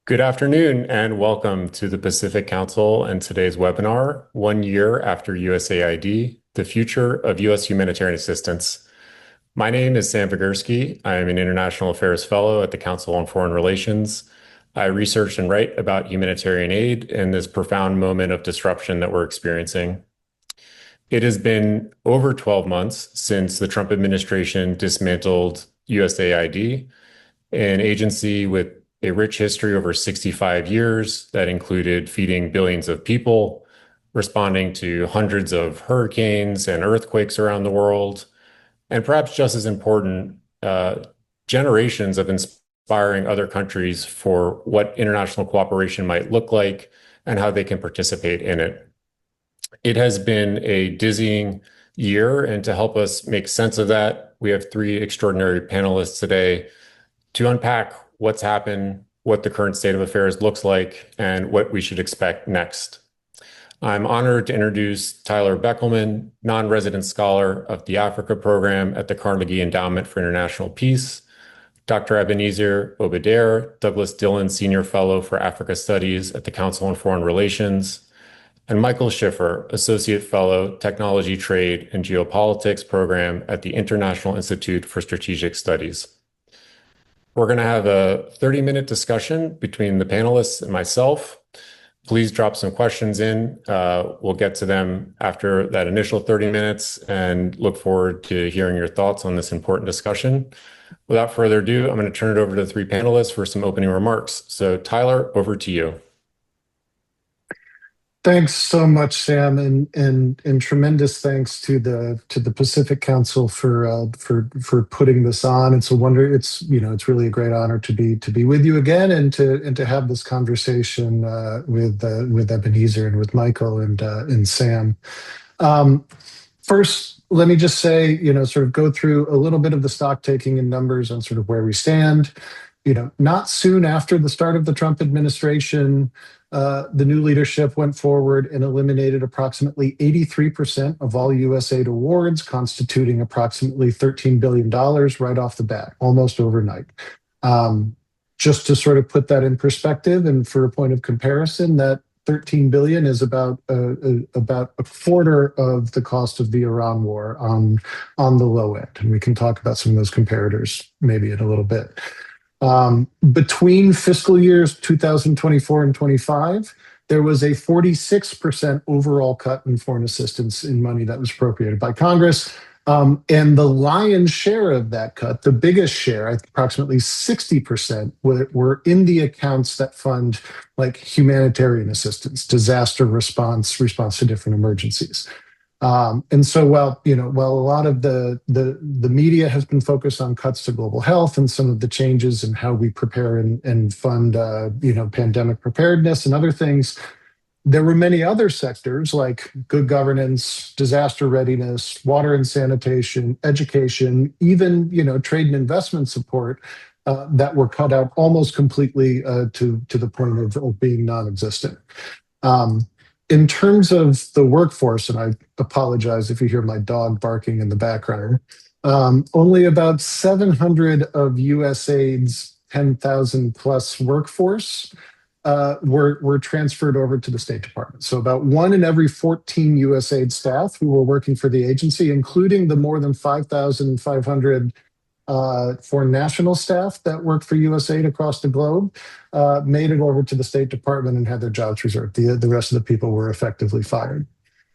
Good afternoon and welcome to the Pacific Council and today's webinar, 1 year after USAID, the future of U.S. humanitarian assistance. My name is Sam Vigersky. I am an International Affairs Fellow at the Council on Foreign Relations. I research and write about humanitarian aid in this profound moment of disruption that we're experiencing. It has been over 12 months since the Trump administration dismantled USAID, an agency with a rich history over 65 years that included feeding billions of people, responding to hundreds of hurricanes and earthquakes around the world, and perhaps just as important, generations of inspiring other countries for what international cooperation might look like and how they can participate in it. It has been a dizzying year, and to help us make sense of that, we have three extraordinary panelists today to unpack what's happened, what the current state of affairs looks like, and what we should expect next. I'm honored to introduce Tyler Beckelman, non-resident scholar of the Africa program at the Carnegie Endowment for International Peace, Dr. Ebenezer Obadare, Douglas Dillon Senior Fellow for Africa Studies at the Council on Foreign Relations, and Michael Schiffer, Associate Fellow, Technology, Trade, and Geopolitics program at the International Institute for Strategic Studies. We're going to have a 30-minute discussion between the panelists and myself. Please drop some questions in. We'll get to them after that initial 30 minutes and look forward to hearing your thoughts on this important discussion. Without further ado, I'm going to turn it over to the three panelists for some opening remarks. So Tyler, over to you. Thanks so much, Sam, and tremendous thanks to the Pacific Council for putting this on. It's it's really a great honor to be with you again and to have this conversation with Ebenezer and with Michael and Sam. First, let me just say, sort of go through a little bit of the stock taking and numbers on sort of where we stand. Not soon after the start of the Trump administration, the new leadership went forward and eliminated approximately 83% of all USAID awards, constituting approximately $13 billion right off the bat, almost overnight. Just to sort of put that in perspective and for a point of comparison, that 13 billion is about a quarter of the cost of the Iran war on the low end. And we can talk about some of those comparators maybe in a little bit. Between fiscal years 2024 and 25, there was a 46% overall cut in foreign assistance in money that was appropriated by Congress. And the lion's share of that cut, the biggest share, approximately 60%, were in the accounts that fund like humanitarian assistance, disaster response to different emergencies. And so while a lot of the media has been focused on cuts to global health and some of the changes in how we prepare and fund pandemic preparedness and other things, there were many other sectors like good governance, disaster readiness, water and sanitation, education, even trade and investment support that were cut out almost completely to the point of being non-existent. In terms of the workforce, and I apologize if you hear my dog barking in the background, only about 700 of USAID's 10,000 plus workforce were transferred over to the State Department. So about 1 in every 14 USAID staff who were working for the agency, including the more than 5,500 foreign national staff that work for USAID across the globe, made it over to the State Department and had their jobs reserved. The rest of the people were effectively fired.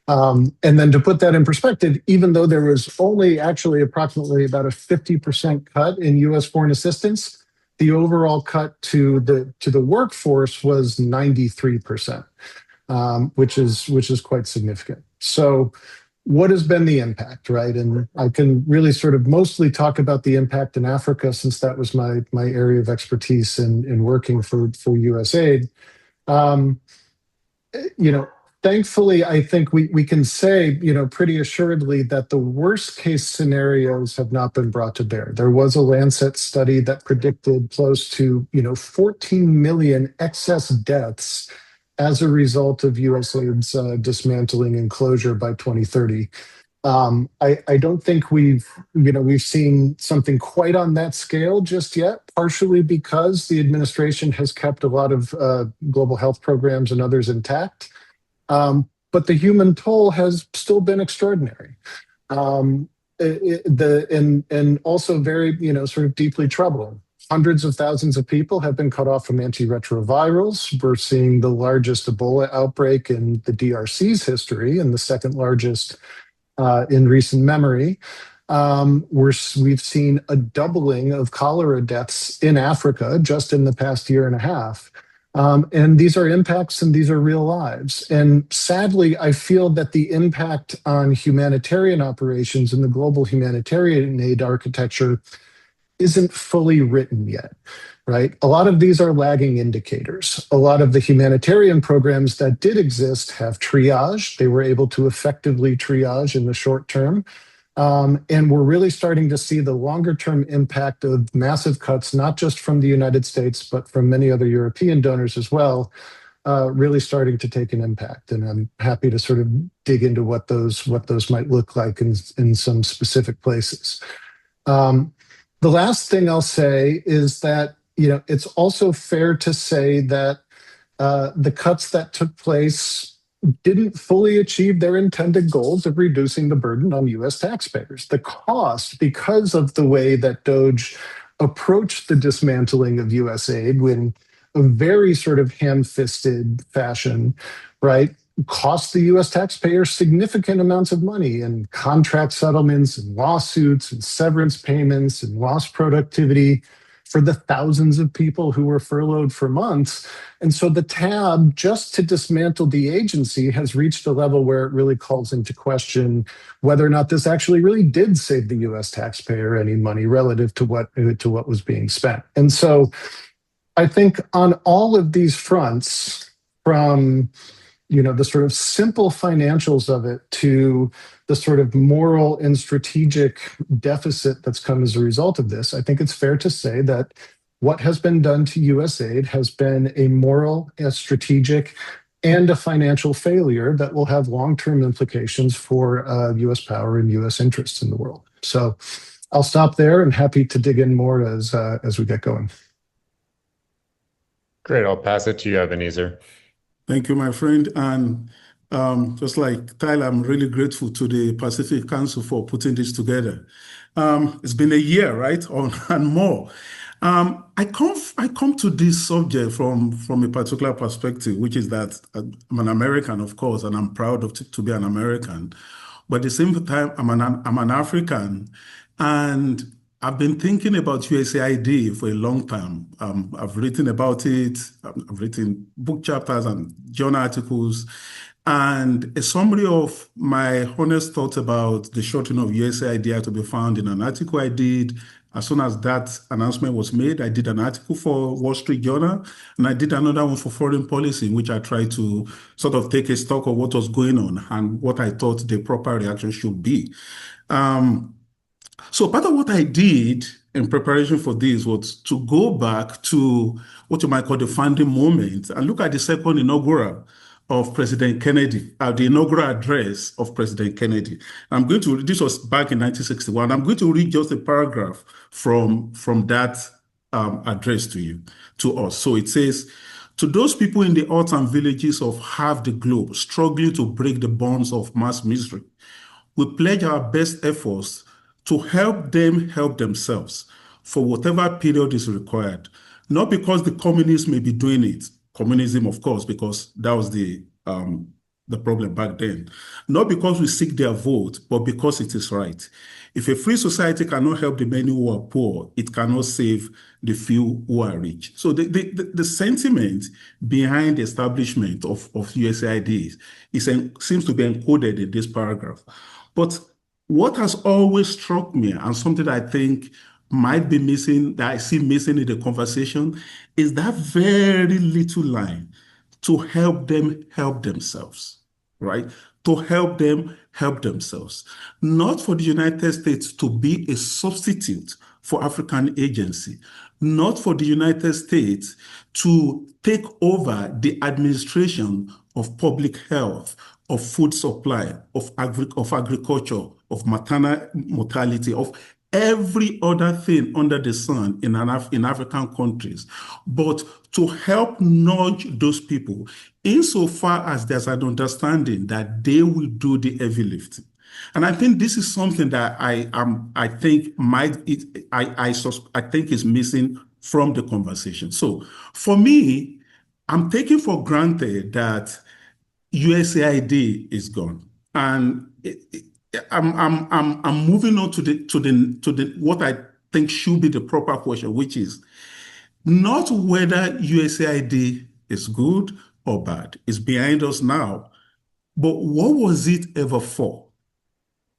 And then to put that in perspective, even though there was only actually approximately about a 50% cut in U.S. foreign assistance, the overall cut to the workforce was 93%, which is quite significant. So what has been the impact, right? And I can really sort of mostly talk about the impact in Africa since that was my area of expertise in working for USAID. Thankfully, I think we can say, pretty assuredly that the worst case scenarios have not been brought to bear. There was a Lancet study that predicted close to, 14 million excess deaths as a result of USAID's dismantling and closure by 2030. I don't think we've seen something quite on that scale just yet, partially because the administration has kept a lot of global health programs and others intact. But the human toll has still been extraordinary. Um, and also very, sort of deeply troubling. Hundreds of thousands of people have been cut off from antiretrovirals. We're seeing the largest Ebola outbreak in the DRC's history and the second largest in recent memory. We've seen a doubling of cholera deaths in Africa just in the past year and a half. And these are impacts and these are real lives. And sadly, I feel that the impact on humanitarian operations and the global humanitarian aid architecture isn't fully written yet, right? A lot of these are lagging indicators. A lot of the humanitarian programs that did exist have triage. They were able to effectively triage in the short term. And we're really starting to see the longer term impact of massive cuts, not just from the United States, but from many other European donors as well, really starting to take an impact. And I'm happy to sort of dig into what those might look like in some specific places. Um, the last thing I'll say is that it's also fair to say that the cuts that took place didn't fully achieve their intended goals of reducing the burden on U.S. taxpayers. The cost, because of the way that Doge approached the dismantling of U.S. aid in a very sort of ham-fisted fashion, right, cost the U.S. taxpayer significant amounts of money in contract settlements and lawsuits and severance payments and lost productivity for the thousands of people who were furloughed for months. And so the tab just to dismantle the agency has reached a level where it really calls into question whether or not this actually really did save the U.S. taxpayer any money relative to what was being spent. And so I think on all of these fronts, from the sort of simple financials of it to the sort of moral and strategic deficit that's come as a result of this, I think it's fair to say that what has been done to USAID has been a moral, a strategic, and a financial failure that will have long-term implications for U.S. power and U.S. interests in the world. So I'll stop there and happy to dig in more as we get going. Great. I'll pass it to you, Ebenezer. Thank you, my friend. And just like Tyler, I'm really grateful to the Pacific Council for putting this together. It's been a year, right, and more. I come to this subject from a particular perspective, which is that I'm an American, of course, and I'm proud to be an American. But at the same time, I'm an African, and I've been thinking about USAID for a long time. I've written about it. I've written book chapters and journal articles. And a summary of my honest thoughts about the shortening of USAID are to be found in an article I did. As soon as that announcement was made, I did an article for Wall Street Journal, and I did another one for Foreign Policy, in which I tried to sort of take a stock of what was going on and what I thought the proper reaction should be. So part of what I did in preparation for this was to go back to what you might call the founding moment and look at the second inaugural of President Kennedy, the inaugural address of President Kennedy. This was back in 1961. I'm going to read just a paragraph from that address to us. So it says, "To those people in the huts and villages of half the globe struggling to break the bonds of mass misery, we pledge our best efforts to help them help themselves for whatever period is required, not because the communists may be doing it, communism, of course, because that was the problem back then, not because we seek their vote, but because it is right. If a free society cannot help the many who are poor, it cannot save the few who are rich." So the sentiment behind the establishment of USAID seems to be encoded in this paragraph. But what has always struck me, and something that I think might be missing, that I see missing in the conversation, is that very little line, to help them help themselves, right? To help them help themselves. Not for the United States to be a substitute for African agency, not for the United States to take over the administration of public health, of food supply, of agriculture, of maternal mortality, of every other thing under the sun in African countries, but to help nudge those people insofar as there's an understanding that they will do the heavy lifting. And I think this is something that I think I think is missing from the conversation. So for me, I'm taking for granted that USAID is gone, and I'm moving on to the what I think should be the proper question, which is not whether USAID is good or bad. It's behind us now, but what was it ever for?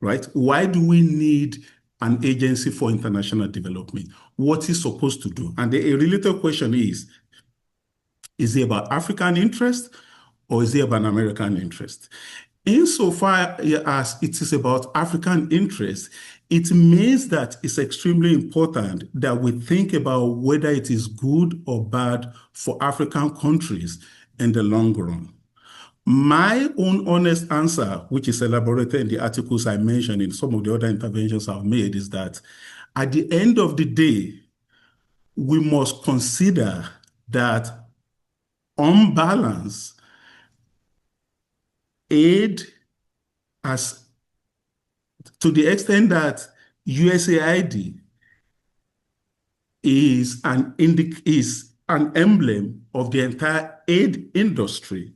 Right? Why do we need an agency for international development? What is supposed to do? And the related question is it about African interest or is it about American interest? Insofar as it is about African interest, it means that it's extremely important that we think about whether it is good or bad for African countries in the long run. My own honest answer, which is elaborated in the articles I mentioned in some of the other interventions I've made, is that at the end of the day, we must consider that on balance, aid as to the extent that USAID is an emblem of the entire aid industry,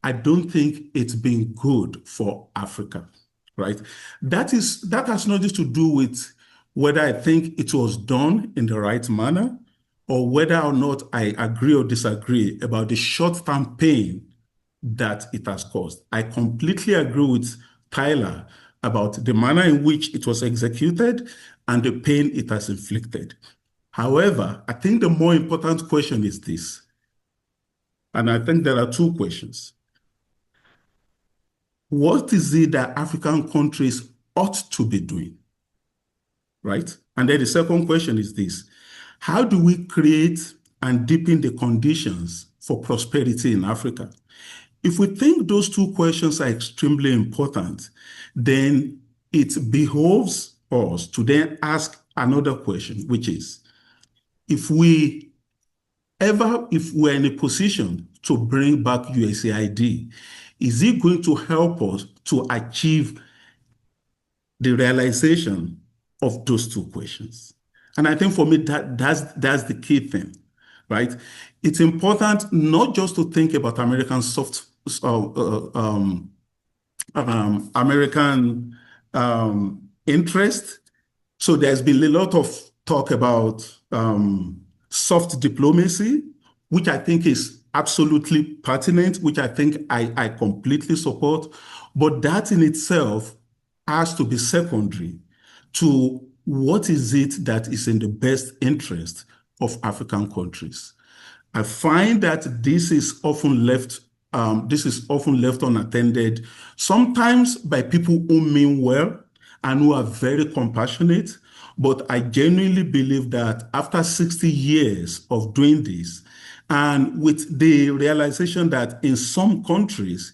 I don't think it's been good for Africa, right? That has nothing to do with whether I think it was done in the right manner or whether or not I agree or disagree about the short-term pain that it has caused. I completely agree with Tyler about the manner in which it was executed and the pain it has inflicted. However, I think the more important question is this, and I think there are two questions. What is it that African countries ought to be doing, right? And then the second question is this: how do we create and deepen the conditions for prosperity in Africa? If we think those two questions are extremely important, then it behoves us to then ask another question, which is, if we're in a position to bring back USAID, is it going to help us to achieve the realization of those two questions? And I think for me, that's the key thing, right? It's important not just to think about American American interest. So there's been a lot of talk about soft diplomacy, which I think is absolutely pertinent, which I think I completely support. But that in itself has to be secondary to what is it that is in the best interest of African countries. I find that this is often left unattended, sometimes by people who mean well and who are very compassionate. But I genuinely believe that after 60 years of doing this, and with the realization that in some countries,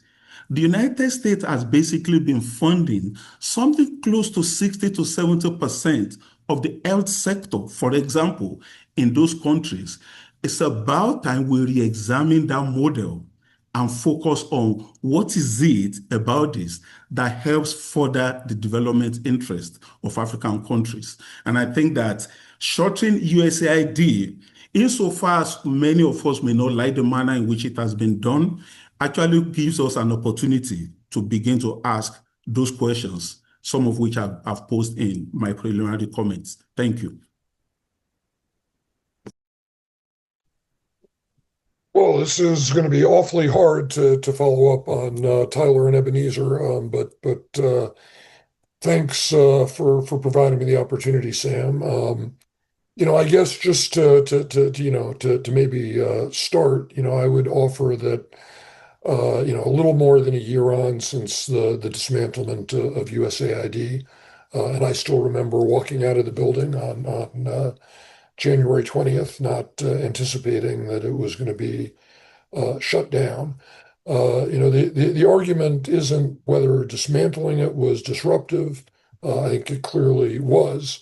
the United States has basically been funding something close to 60 to 70% of the health sector, for example, in those countries, it's about time we re-examine that model and focus on what is it about this that helps further the development interest of African countries. And I think that shortening USAID, insofar as many of us may not like the manner in which it has been done, actually gives us an opportunity to begin to ask those questions, some of which I've posed in my preliminary comments. Thank you. Well, this is going to be awfully hard to follow up on Tyler and Ebenezer, but thanks for providing me the opportunity, Sam. I guess just to maybe start, I would offer that a little more than a year on since the dismantlement of USAID, and I still remember walking out of the building on January 20th, not anticipating that it was going to be shut down. The argument isn't whether dismantling it was disruptive. I think it clearly was.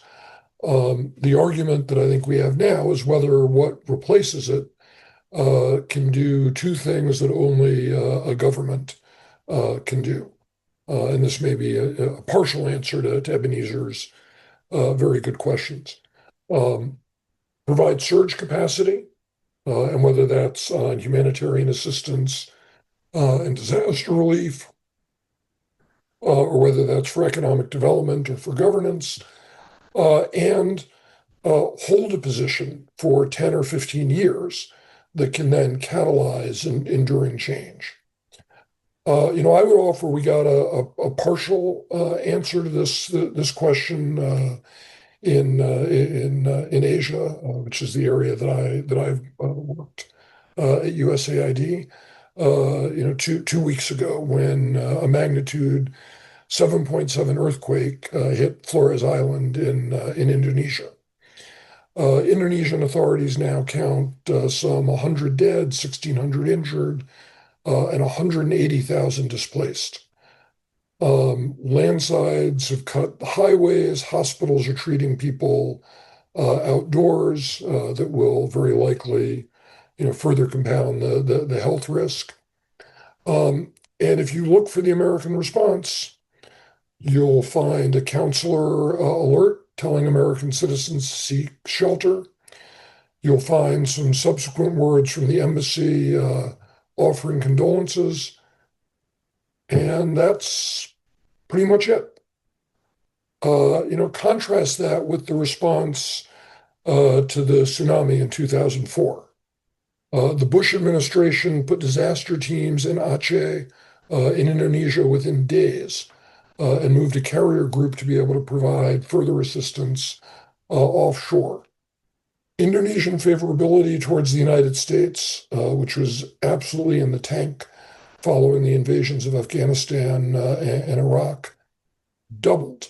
The argument that I think we have now is whether what replaces it can do two things that only a government can do. And this may be a partial answer to Ebenezer's very good questions. Provide surge capacity, and whether that's on humanitarian assistance and disaster relief, or whether that's for economic development or for governance, and hold a position for 10 or 15 years that can then catalyze an enduring change. I would offer we got a partial answer to this question in Asia, which is the area that I've worked at USAID. 2 weeks ago, when a magnitude 7.7 earthquake hit Flores Island in Indonesia. Indonesian authorities now count some 100 dead, 1,600 injured, and 180,000 displaced. Landslides have cut highways. Hospitals are treating people outdoors that will very likely, further compound the health risk. And if you look for the American response, you'll find a counselor alert telling American citizens to seek shelter. You'll find some subsequent words from the embassy offering condolences. And that's pretty much it. Contrast that with the response to the tsunami in 2004. The Bush administration put disaster teams in Aceh, in Indonesia, within days, and moved a carrier group to be able to provide further assistance offshore. Indonesian favorability towards the United States, which was absolutely in the tank following the invasions of Afghanistan and Iraq, doubled.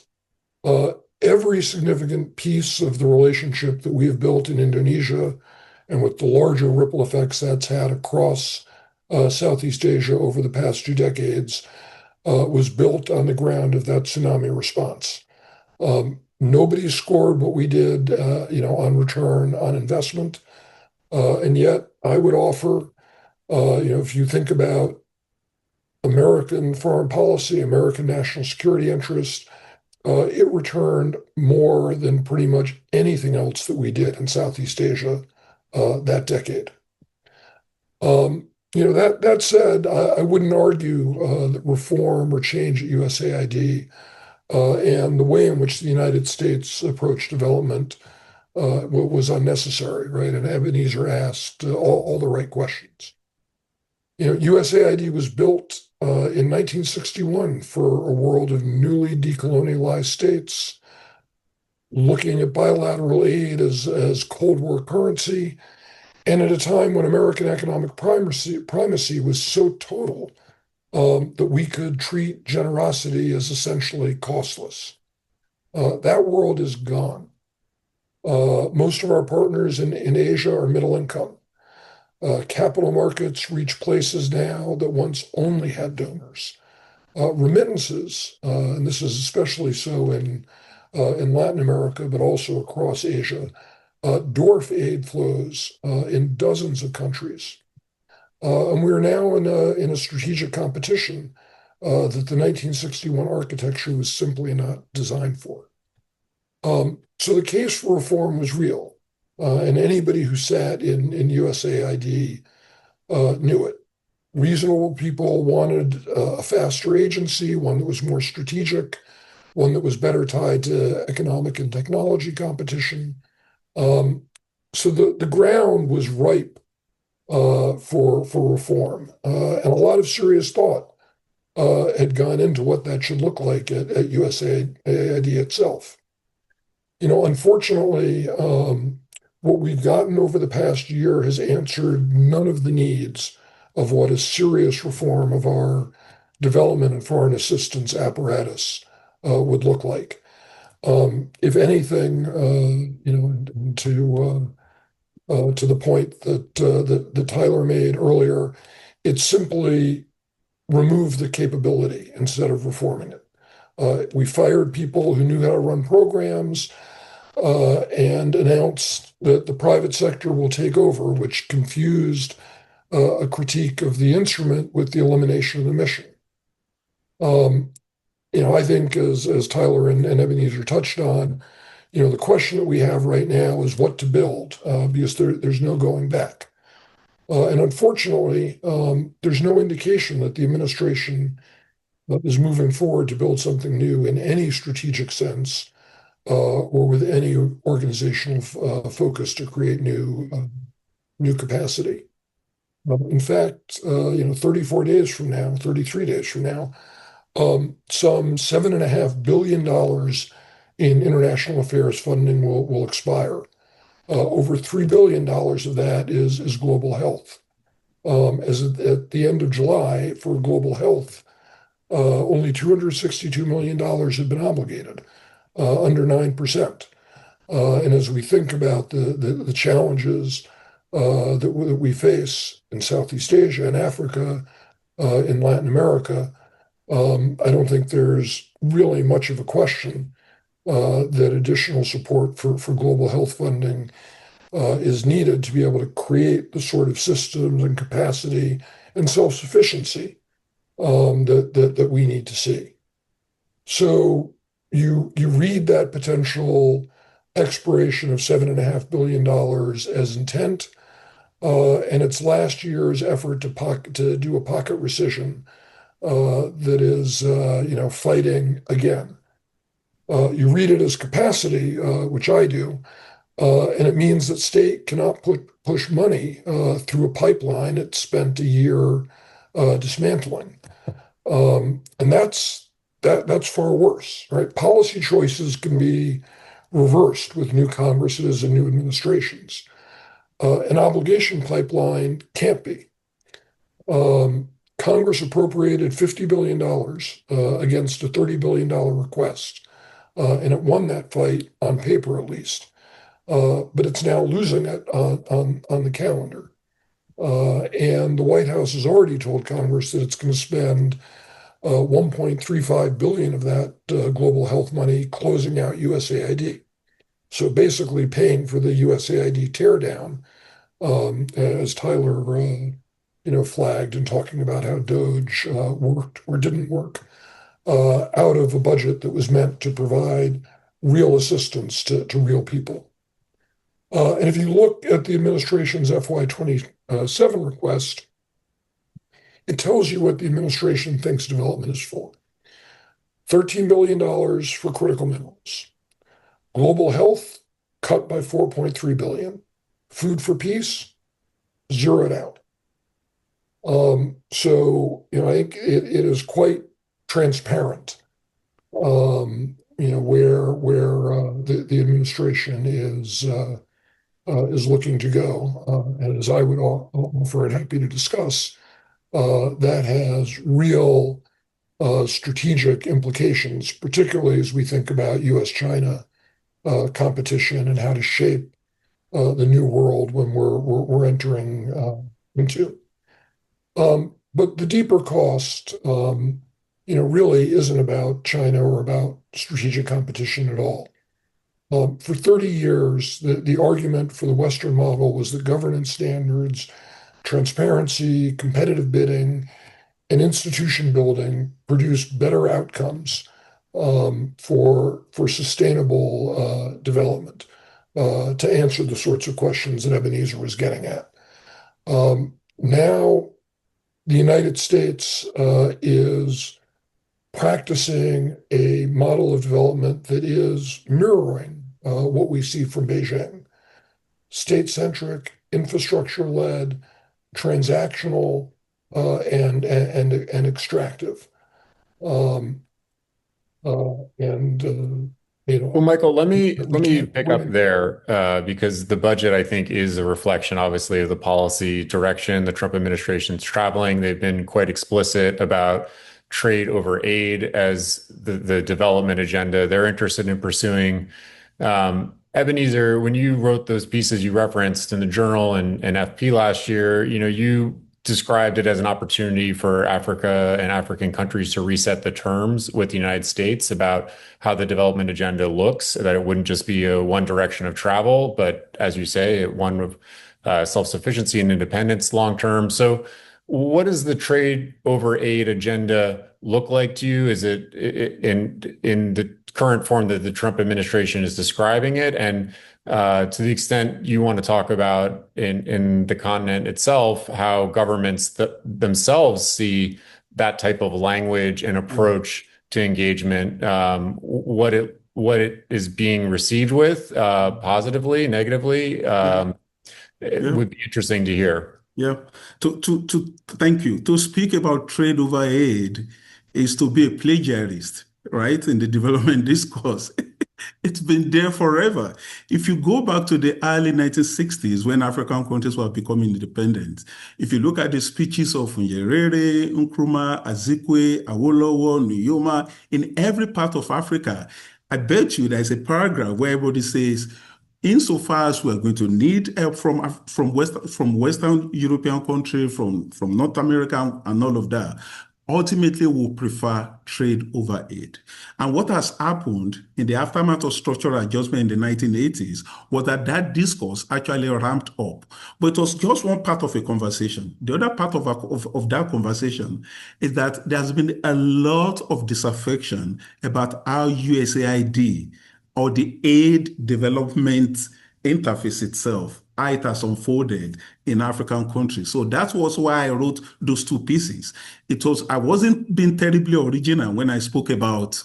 Every significant piece of the relationship that we have built in Indonesia, and with the larger ripple effects that's had across Southeast Asia over the past 2 decades, was built on the ground of that tsunami response. Nobody scored what we did, on return on investment. And yet I would offer, if you think about American foreign policy, American national security interest, it returned more than pretty much anything else that we did in Southeast Asia that decade. That said, I wouldn't argue that reform or change at USAID and the way in which the United States approached development was unnecessary, right? And Ebenezer asked all the right questions. USAID was built in 1961 for a world of newly decolonialized states, looking at bilateral aid as Cold War currency, and at a time when American economic primacy was so total that we could treat generosity as essentially costless. That world is gone. Most of our partners in Asia are middle income. Capital markets reach places now that once only had donors. Remittances, and this is especially so in Latin America, but also across Asia, dwarf aid flows in dozens of countries. And we're now in a strategic competition that the 1961 architecture was simply not designed for. So the case for reform was real, and anybody who sat in USAID knew it. Reasonable people wanted a faster agency, one that was more strategic, one that was better tied to economic and technology competition. So the ground was ripe for reform, and a lot of serious thought had gone into what that should look like at USAID itself. Unfortunately, what we've gotten over the past year has answered none of the needs of what a serious reform of our development and foreign assistance apparatus would look like. If anything, to the point that Tyler made earlier, it simply removed the capability instead of reforming it. We fired people who knew how to run programs and announced that the private sector will take over, which confused a critique of the instrument with the elimination of the mission. I think as Tyler and Ebenezer touched on, the question that we have right now is what to build, because there's no going back. And unfortunately, there's no indication that the administration is moving forward to build something new in any strategic sense, or with any organizational focus to create new capacity. In fact, 34 days from now, 33 days from now, some $7.5 billion in international affairs funding will expire. Over $3 billion of that is global health. As at the end of July, for global health, only $262 million have been obligated, under 9%. And as we think about the challenges that we face in Southeast Asia and Africa, in Latin America, I don't think there's really much of a question that additional support for global health funding is needed to be able to create the sort of systems and capacity and self-sufficiency that we need to see. So you read that potential expiration of $7.5 billion as intent, and it's last year's effort to do a pocket rescission that is, fighting again. You read it as capacity, which I do, and it means that state cannot push money through a pipeline it spent a year dismantling, and that's far worse, right? Policy choices can be reversed with new Congresses and new administrations. An obligation pipeline can't be. Congress appropriated $50 billion against a $30 billion request, and it won that fight on paper at least. But it's now losing it on the calendar. And the White House has already told Congress that it's going to spend $1.35 billion of that global health money closing out USAID. So basically paying for the USAID teardown, as Tyler flagged and talking about how DOGE worked or didn't work, out of a budget that was meant to provide real assistance to real people. And if you look at the administration's FY27 request, it tells you what the administration thinks development is for. $13 billion for critical minerals. Global health cut by $4.3 billion. Food for peace, zeroed out. So, I think it is quite transparent, where the administration is looking to go. And as I would offer and happy to discuss, that has real strategic implications, particularly as we think about US-China competition and how to shape the new world when we're entering into. But the deeper cost, really isn't about China or about strategic competition at all. For 30 years, the argument for the Western model was that governance standards, transparency, competitive bidding, and institution building produce better outcomes for sustainable development, to answer the sorts of questions that Ebenezer was getting at. Now, the United States is practicing a model of development that is mirroring what we see from Beijing. State-centric, infrastructure-led, transactional, and extractive. Well, Michael, let me pick up there because the budget, I think, is a reflection, obviously, of the policy direction the Trump administration's traveling. They've been quite explicit about trade over aid as the development agenda they're interested in pursuing. Ebenezer, when you wrote those pieces you referenced in the Journal and FP last year, you described it as an opportunity for Africa and African countries to reset the terms with the United States about how the development agenda looks, that it wouldn't just be a one direction of travel, but as you say, one of self-sufficiency and independence long term. So what does the trade over aid agenda look like to you? Is it in the current form that the Trump administration is describing it? And to the extent you want to talk about in the continent itself, how governments themselves see that type of language and approach to engagement, what it is being received with, positively, negatively, it would be interesting to hear. Yeah. Thank you. To speak about trade over aid is to be a plagiarist, right? In the development discourse. It's been there forever. If you go back to the early 1960s, when African countries were becoming independent, if you look at the speeches of Nyerere, Nkrumah, Azikwe, Awolowo, Nkrumah, in every part of Africa, I bet you there's a paragraph where everybody says, insofar as we're going to need help from Western European countries, from North America and all of that, ultimately we'll prefer trade over aid. And what has happened in the aftermath of structural adjustment in the 1980s was that discourse actually ramped up. But it was just one part of a conversation. The other part of that conversation is that there's been a lot of disaffection about how USAID or the aid development interface itself, how it has unfolded in African countries. So that was why I wrote those two pieces. I wasn't being terribly original when I spoke about,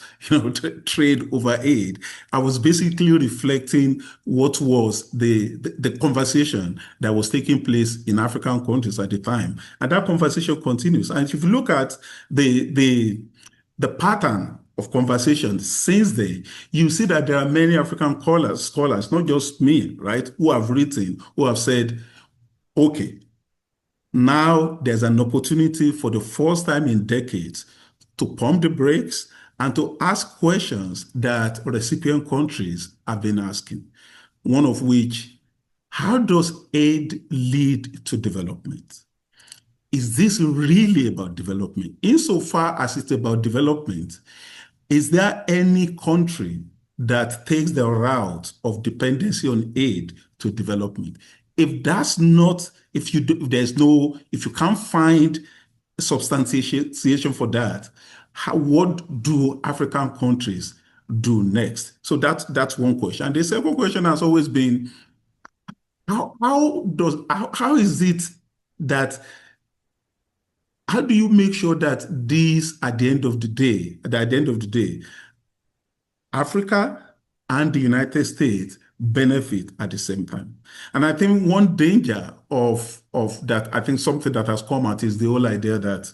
trade over aid. I was basically reflecting what was the conversation that was taking place in African countries at the time. And that conversation continues. And if you look at the pattern of conversations since then, you see that there are many African scholars, not just me, right, who have written, who have said, okay, now there's an opportunity for the first time in decades to pump the brakes and to ask questions that recipient countries have been asking. One of which, how does aid lead to development? Is this really about development? Insofar as it's about development, is there any country that takes the route of dependency on aid to development? If that's not, if you can't find substantiation for that, what do African countries do next? So that's one question. And the second question has always been, how do you make sure that these, at the end of the day, Africa and the United States benefit at the same time? And I think one danger of that, I think something that has come out is the whole idea that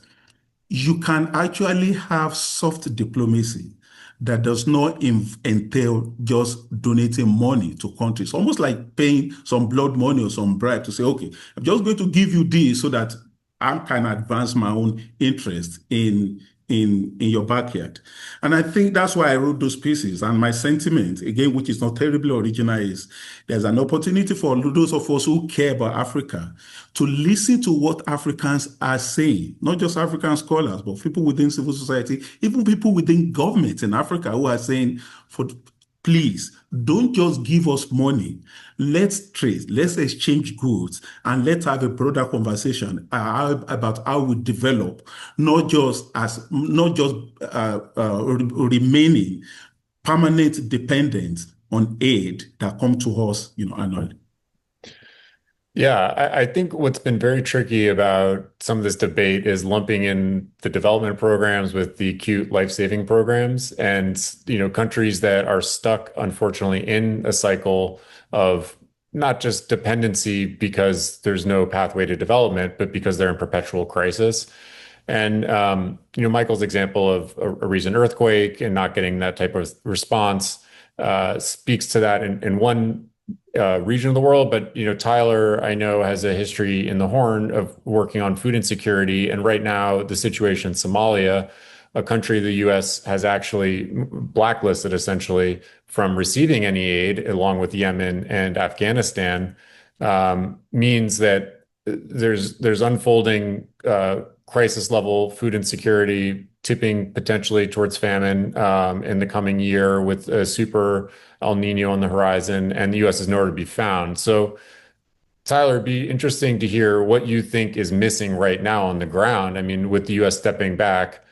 you can actually have soft diplomacy that does not entail just donating money to countries, almost like paying some blood money or some bribe to say, okay, I'm just going to give you this so that I can advance my own interest in your backyard. And I think that's why I wrote those pieces. And my sentiment, again, which is not terribly original, is there's an opportunity for those of us who care about Africa to listen to what Africans are saying, not just African scholars, but people within civil society, even people within government in Africa who are saying, please, don't just give us money. Let's trade, let's exchange goods, and let's have a broader conversation about how we develop, not just remaining permanent dependent on aid that come to us, annually. Yeah, I think what's been very tricky about some of this debate is lumping in the development programs with the acute life-saving programs, and countries that are stuck, unfortunately, in a cycle of not just dependency because there's no pathway to development, but because they're in perpetual crisis. And Michael's example of a recent earthquake and not getting that type of response speaks to that in one region of the world. But Tyler, I know, has a history in the Horn of working on food insecurity, and right now the situation in Somalia, a country the U.S. has actually blacklisted essentially from receiving any aid, along with Yemen and Afghanistan, means that there's unfolding crisis level food insecurity, tipping potentially towards famine in the coming year, with a super El Nino on the horizon, and the U.S. is nowhere to be found. So, Tyler, it'd be interesting to hear what you think is missing right now on the ground. I mean, with the U.S. stepping back,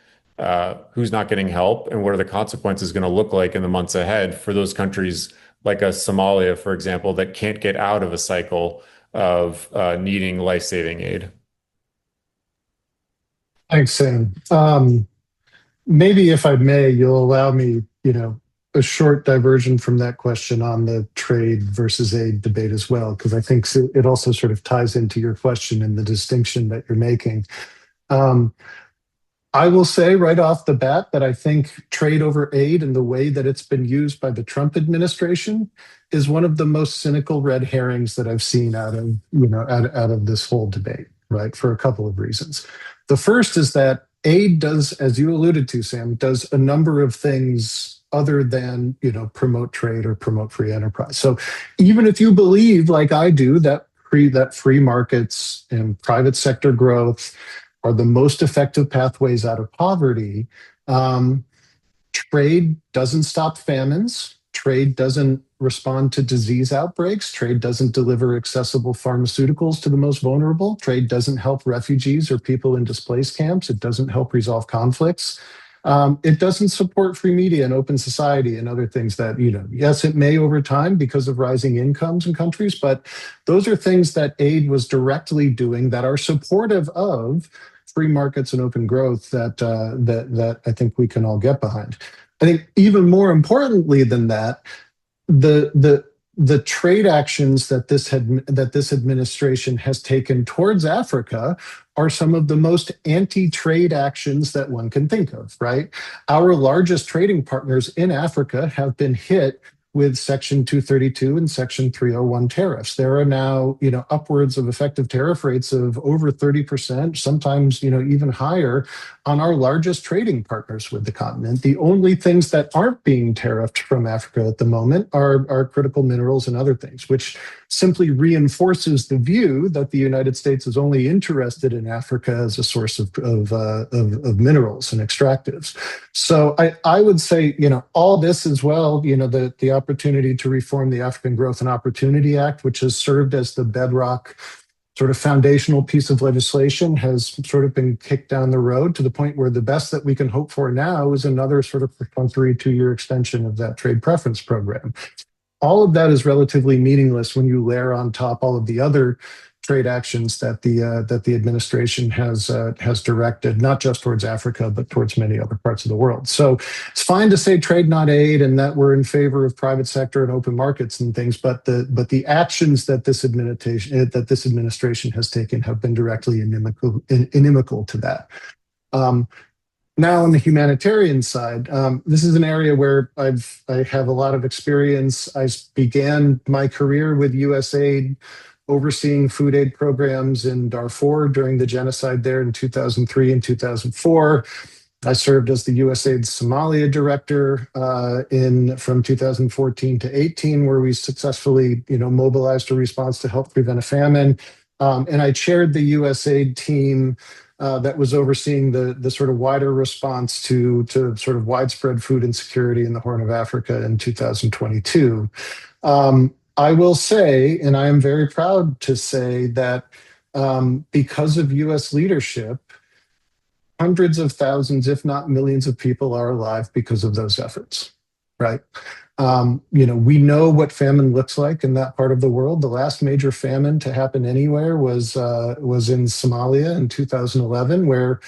who's not getting help, and what are the consequences going to look like in the months ahead for those countries like Somalia, for example, that can't get out of a cycle of needing life-saving aid? Thanks, Sam. Maybe if I may, you'll allow me, a short diversion from that question on the trade versus aid debate as well, because I think it also sort of ties into your question and the distinction that you're making. I will say right off the bat that I think trade over aid and the way that it's been used by the Trump administration is one of the most cynical red herrings that I've seen out of this whole debate, right? For a couple of reasons. The first is that aid does, as you alluded to, Sam, does a number of things other than, promote trade or promote free enterprise. So even if you believe, like I do, that free markets and private sector growth are the most effective pathways out of poverty, trade doesn't stop famines. Trade doesn't respond to disease outbreaks. Trade doesn't deliver accessible pharmaceuticals to the most vulnerable. Trade doesn't help refugees or people in displaced camps. It doesn't help resolve conflicts. It doesn't support free media and open society and other things that, yes, it may over time because of rising incomes in countries, but those are things that aid was directly doing that are supportive of free markets and open growth that I think we can all get behind. I think even more importantly than that, the trade actions that this administration has taken towards Africa are some of the most anti-trade actions that one can think of, right? Our largest trading partners in Africa have been hit with Section 232 and Section 301 tariffs. There are now, upwards of effective tariff rates of over 30%, sometimes, even higher on our largest trading partners with the continent. The only things that aren't being tariffed from Africa at the moment are critical minerals and other things, which simply reinforces the view that the United States is only interested in Africa as a source of minerals and extractives. So I would say, all this as well, the opportunity to reform the African Growth and Opportunity Act, which has served as the bedrock sort of foundational piece of legislation, has sort of been kicked down the road to the point where the best that we can hope for now is another sort of perfunctory 2-year extension of that trade preference program. All of that is relatively meaningless when you layer on top all of the other trade actions that the administration has directed, not just towards Africa, but towards many other parts of the world. So it's fine to say trade, not aid, and that we're in favor of private sector and open markets and things, but the actions that this administration has taken have been directly inimical to that. Now, on the humanitarian side, this is an area where I have a lot of experience. I began my career with USAID, overseeing food aid programs in Darfur during the genocide there in 2003 and 2004. I served as the USAID Somalia director from 2014 to 18, where we successfully, mobilized a response to help prevent a famine. And I chaired the USAID team that was overseeing the sort of wider response to sort of widespread food insecurity in the Horn of Africa in 2022. I will say, and I am very proud to say, that because of U.S. leadership, hundreds of thousands, if not millions of people are alive because of those efforts, right? We know what famine looks like in that part of the world. The last major famine to happen anywhere was in Somalia in 2011, where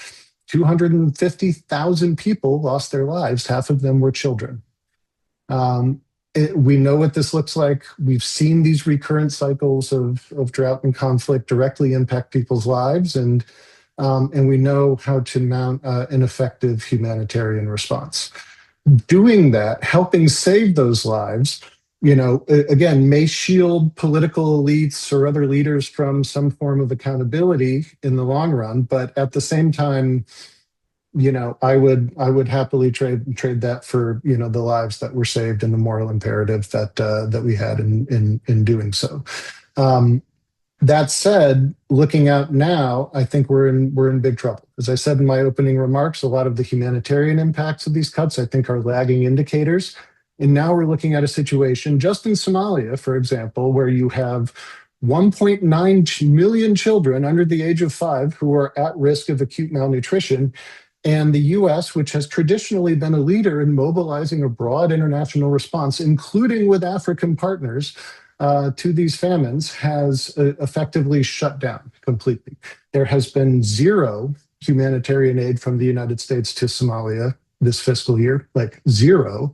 250,000 people lost their lives. Half of them were children. We know what this looks like. We've seen these recurrent cycles of drought and conflict directly impact people's lives, and we know how to mount an effective humanitarian response. Doing that, helping save those lives, again, may shield political elites or other leaders from some form of accountability in the long run, but at the same time, I would happily trade that for the lives that were saved and the moral imperative that we had in doing so. That said, looking out now, I think we're in big trouble. As I said in my opening remarks, a lot of the humanitarian impacts of these cuts, I think, are lagging indicators. And now we're looking at a situation just in Somalia, for example, where you have 1.9 million children under the age of 5 who are at risk of acute malnutrition. And the US, which has traditionally been a leader in mobilizing a broad international response, including with African partners, to these famines, has effectively shut down completely. There has been zero humanitarian aid from the United States to Somalia this fiscal year, like zero.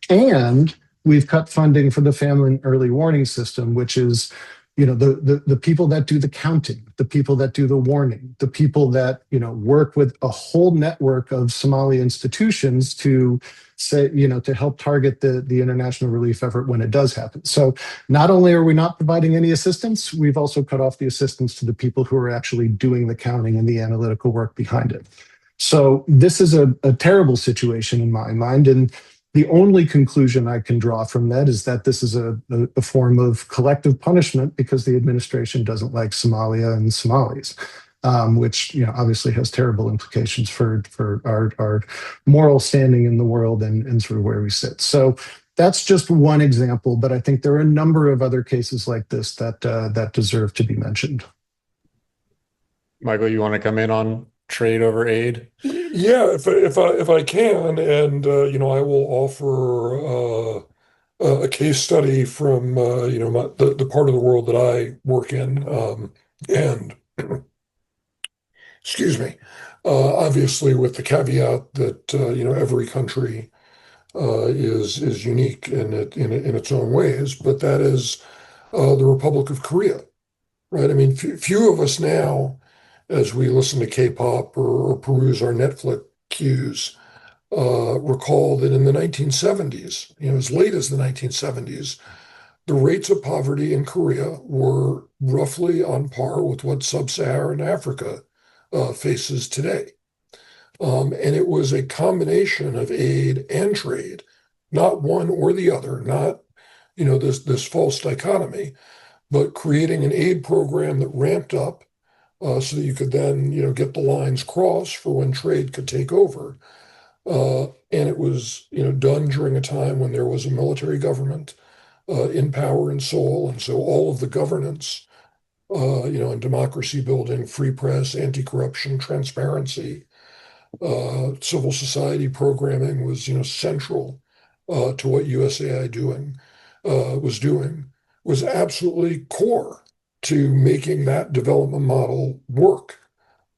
And we've cut funding for the famine early warning system, which is the people that do the counting, the people that do the warning, the people that work with a whole network of Somali institutions to say, to help target the international relief effort when it does happen. So not only are we not providing any assistance, we've also cut off the assistance to the people who are actually doing the counting and the analytical work behind it. So this is a terrible situation in my mind. And the only conclusion I can draw from that is that this is a form of collective punishment because the administration doesn't like Somalia and Somalis, which obviously has terrible implications for our moral standing in the world and sort of where we sit. So that's just one example, but I think there are a number of other cases like this that deserve to be mentioned. Michael, you want to come in on trade over aid? Yeah, if I can, and I will offer a case study from the part of the world that I work in, and excuse me, obviously with the caveat that every country is unique in its own ways, but that is the Republic of Korea, right? I mean, few of us now, as we listen to K-pop or peruse our Netflix queues, recall that in the 1970s, as late as the 1970s, the rates of poverty in Korea were roughly on par with what sub-Saharan Africa faces today. And it was a combination of aid and trade, not one or the other, not this false dichotomy, but creating an aid program that ramped up so that you could then, get the lines crossed for when trade could take over. And it was, done during a time when there was a military government in power in Seoul. And so all of the governance, and democracy building, free press, anti-corruption, transparency, civil society programming was, central to what USAID was absolutely core to making that development model work,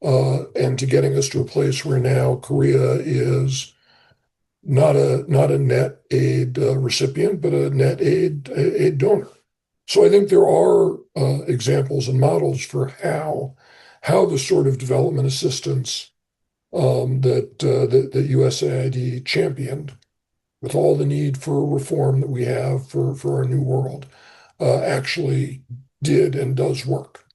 and to getting us to a place where now Korea is not a net aid recipient, but a net aid donor. So I think there are examples and models for how the sort of development assistance that USAID championed, with all the need for reform that we have for our new world, actually did and does work.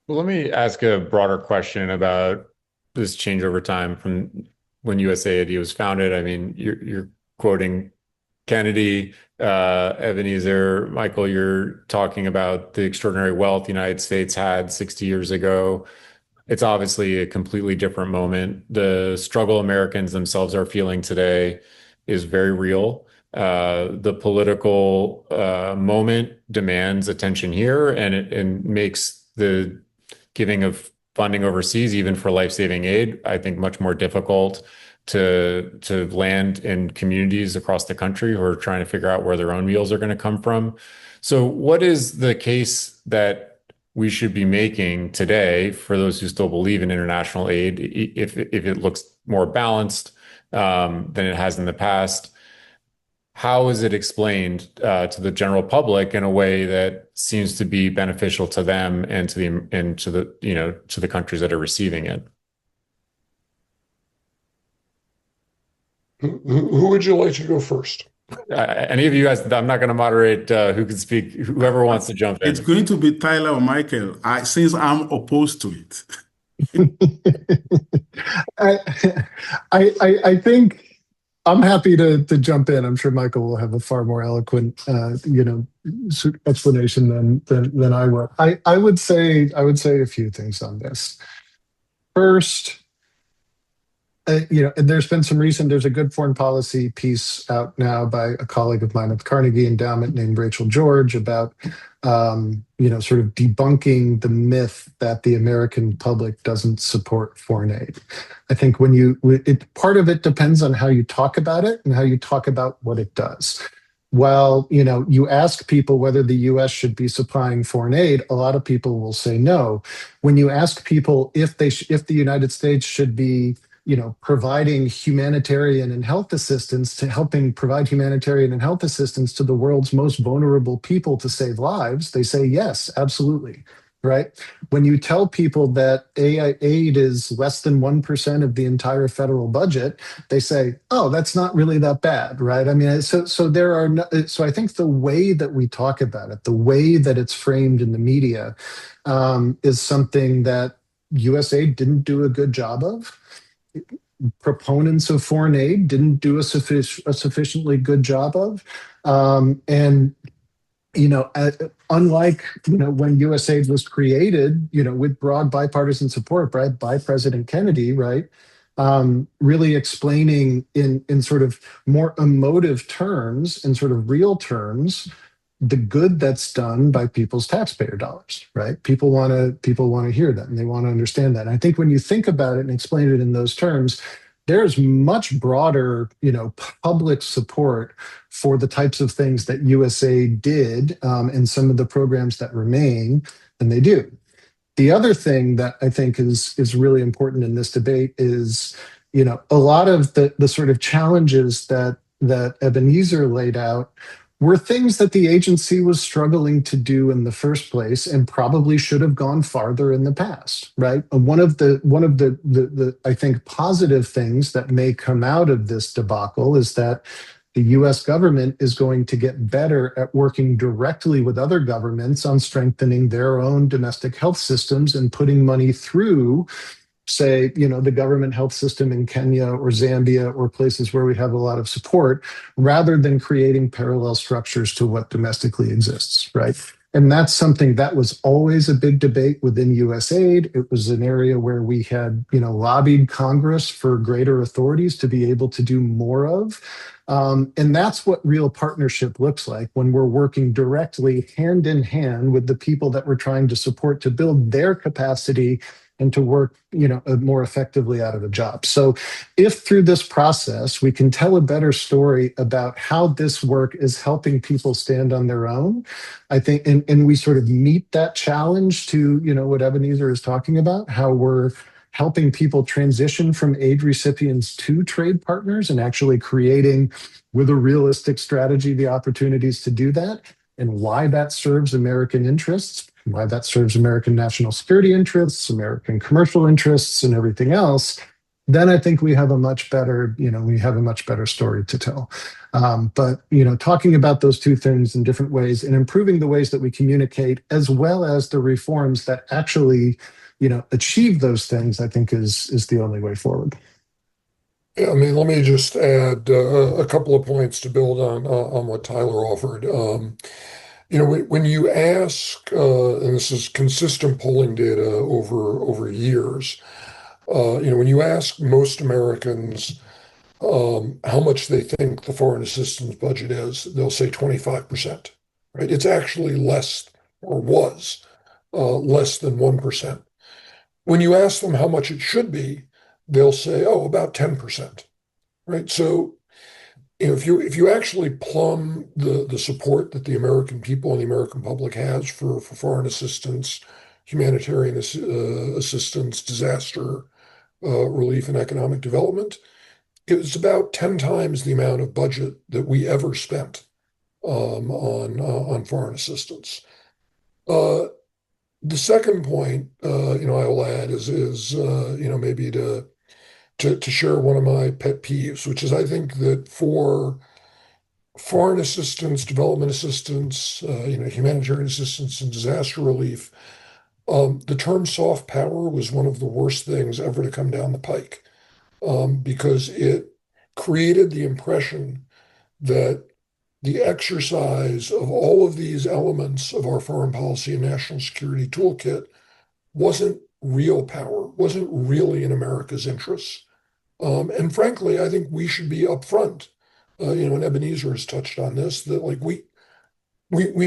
Well, let me ask a broader question about this change over time from when USAID was founded. I mean, you're quoting Kennedy, Ebenezer. Michael, you're talking about the extraordinary wealth the United States had 60 years ago. It's obviously a completely different moment. The struggle Americans themselves are feeling today is very real. The political moment demands attention here, and it makes the giving of funding overseas, even for life-saving aid, I think much more difficult to land in communities across the country who are trying to figure out where their own meals are going to come from. So what is the case that we should be making today for those who still believe in international aid, if it looks more balanced than it has in the past? How is it explained to the general public in a way that seems to be beneficial to them and to the countries that are receiving it? Who would you like to go first? Any of you guys, I'm not going to moderate who can speak, whoever wants to jump It's in. going to be Tyler or Michael, since I'm opposed to it. I, I think I'm happy to jump in. I'm sure Michael will have a far more eloquent, explanation than I will. I would say a few things on this. First, there's been there's a good foreign policy piece out now by a colleague of mine at the Carnegie Endowment named Rachel George about, sort of debunking the myth that the American public doesn't support foreign aid. I think part of it depends on how you talk about it and how you talk about what it does. While, you ask people whether the US should be supplying foreign aid, a lot of people will say no. When you ask people if if the United States should be providing humanitarian and health assistance to helping provide humanitarian and health assistance to the world's most vulnerable people to save lives, they say yes, absolutely. Right? When you tell people that aid is less than 1% of the entire federal budget, they say, oh, that's not really that bad, right? I mean, so there are so I think the way that we talk about it, the way that it's framed in the media, is something that USAID didn't do a good job of. Proponents of foreign aid didn't do a sufficiently good job of. And unlike when USAID was created, with broad bipartisan support, right, by President Kennedy, right, really explaining in sort of more emotive terms and sort of real terms the good that's done by people's taxpayer dollars, right? People want to hear that and they want to understand that. And I think when you think about it and explain it in those terms, there's much broader, public support for the types of things that USAID did, and some of the programs that remain than they do. The other thing that I think is really important in this debate is, a lot of the sort of challenges that Ebenezer laid out were things that the agency was struggling to do in the first place and probably should have gone farther in the past, right? One of the I think positive things that may come out of this debacle is that the US government is going to get better at working directly with other governments on strengthening their own domestic health systems and putting money through, say, the government health system in Kenya or Zambia or places where we have a lot of support, rather than creating parallel structures to what domestically exists, right? And that's something that was always a big debate within USAID. It was an area where we had, lobbied Congress for greater authorities to be able to do more of. And that's what real partnership looks like when we're working directly hand in hand with the people that we're trying to support to build their capacity and to work, more effectively out of a job. So if through this process, we can tell a better story about how this work is helping people stand on their own, I think, and we sort of meet that challenge to, what Ebenezer is talking about, how we're helping people transition from aid recipients to trade partners and actually creating, with a realistic strategy, the opportunities to do that, and why that serves American interests, why that serves American national security interests, American commercial interests, and everything else, then I think we have a much better, story to tell. But talking about those two things in different ways and improving the ways that we communicate, as well as the reforms that actually, achieve those things, I think is the only way forward. Yeah, I mean, let me just add a couple of points to build on what Tyler offered. When you ask, and this is consistent polling data over years, when you ask most Americans how much they think the foreign assistance budget is, they'll say 25%, right? It's actually less, or was less than 1%. When you ask them how much it should be, they'll say, oh, about 10%, right? So if you actually plumb the support that the American people and the American public has for foreign assistance, humanitarian assistance, disaster relief, and economic development, it was about 10 times the amount of budget that we ever spent on foreign assistance. The second point, I will add is maybe to share one of my pet peeves, which is I think that for foreign assistance, development assistance, humanitarian assistance and disaster relief, the term soft power was one of the worst things ever to come down the pike, because it created the impression that the exercise of all of these elements of our foreign policy and national security toolkit wasn't real power, wasn't really in America's interests. And frankly, I think we should be upfront. And Ebenezer has touched on this, that like we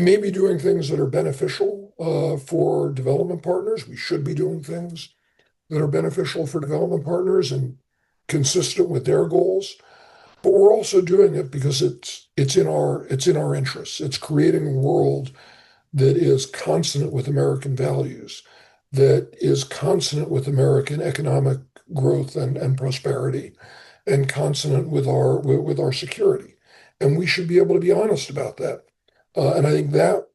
may be doing things that are beneficial for development partners. We should be doing things that are beneficial for development partners and consistent with their goals. But we're also doing it because it's in our interests. It's creating a world that is consonant with American values, that is consonant with American economic growth and prosperity, and consonant with our security. And we should be able to be honest about that. And I think that